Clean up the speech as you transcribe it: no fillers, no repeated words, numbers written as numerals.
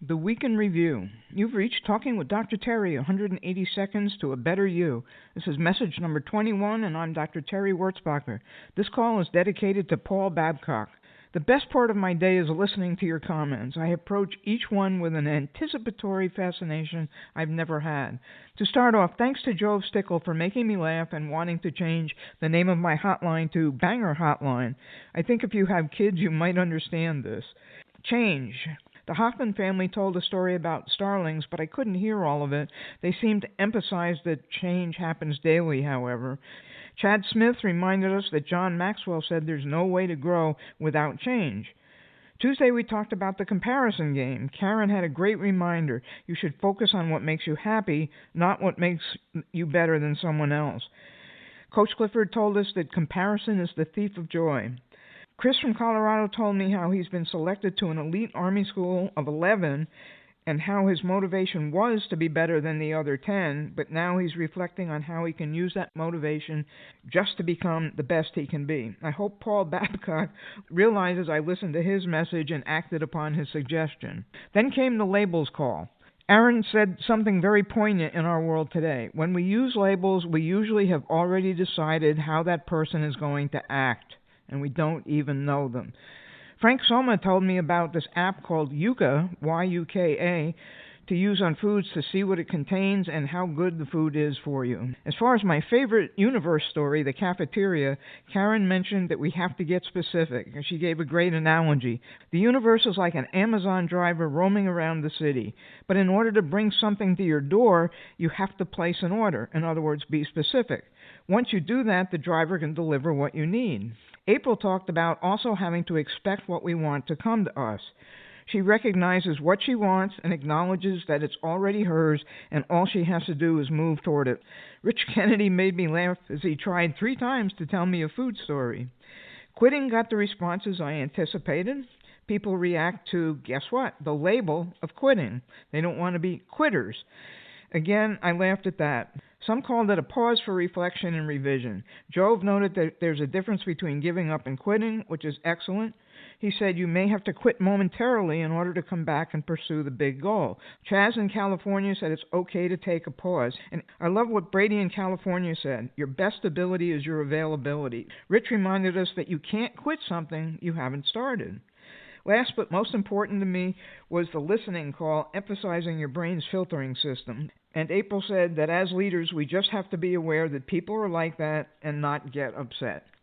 The Week in Review. You've reached Talking with Dr. Terry, 180 Seconds to a Better You. This is message number 21, and I'm Dr. Terry Wurzbacher. This call is dedicated to Paul Babcock. The best part of my day is listening to your comments. I approach each one with an anticipatory fascination I've never had. To start off, thanks to Jove Stickle for making me laugh and wanting to change the name of my hotline to Banger Hotline. I think if you have kids, you might understand this. Change. The Hoffman family told a story about starlings, but I couldn't hear all of it. They seemed to emphasize that change happens daily, however. Chad Smith reminded us that John Maxwell said there's no way to grow without change. Tuesday we talked about the comparison game. Karen had a great reminder. You should focus on what makes you happy, not what makes you better than someone else. Coach Clifford told us that comparison is the thief of joy. Chris from Colorado told me how he's been selected to an elite Army school of 11 and how his motivation was to be better than the other 10, but now he's reflecting on how he can use that motivation just to become the best he can be. I hope Paul Babcock realizes I listened to his message and acted upon his suggestion. Then came the labels call. Aaron said something very poignant in our world today. When we use labels, we usually have already decided how that person is going to act, and we don't even know them. Frank Soma told me about this app called Yuka, Y-U-K-A, to use on foods to see what it contains and how good the food is for you. As far as my favorite universe story, the cafeteria, Karen mentioned that we have to get specific. She gave a great analogy. The universe is like an Amazon driver roaming around the city. But in order to bring something to your door, you have to place an order. In other words, be specific. Once you do that, the driver can deliver what you need. April talked about also having to expect what we want to come to us. She recognizes what she wants and acknowledges that it's already hers, and all she has to do is move toward it. Rich Kennedy made me laugh as he tried 3 times to tell me a food story. Quitting got the responses I anticipated. People react to, guess what, the label of quitting. They don't want to be quitters. Again, I laughed at that. Some called it a pause for reflection and revision. Jove noted that there's a difference between giving up and quitting, which is excellent. He said you may have to quit momentarily in order to come back and pursue the big goal. Chaz in California said it's okay to take a pause. And I love what Brady in California said. Your best ability is your availability. Rich reminded us that you can't quit something you haven't started. Last but most important to me was the listening call, emphasizing your brain's filtering system. And April said that as leaders, we just have to be aware that people are like that and not get upset.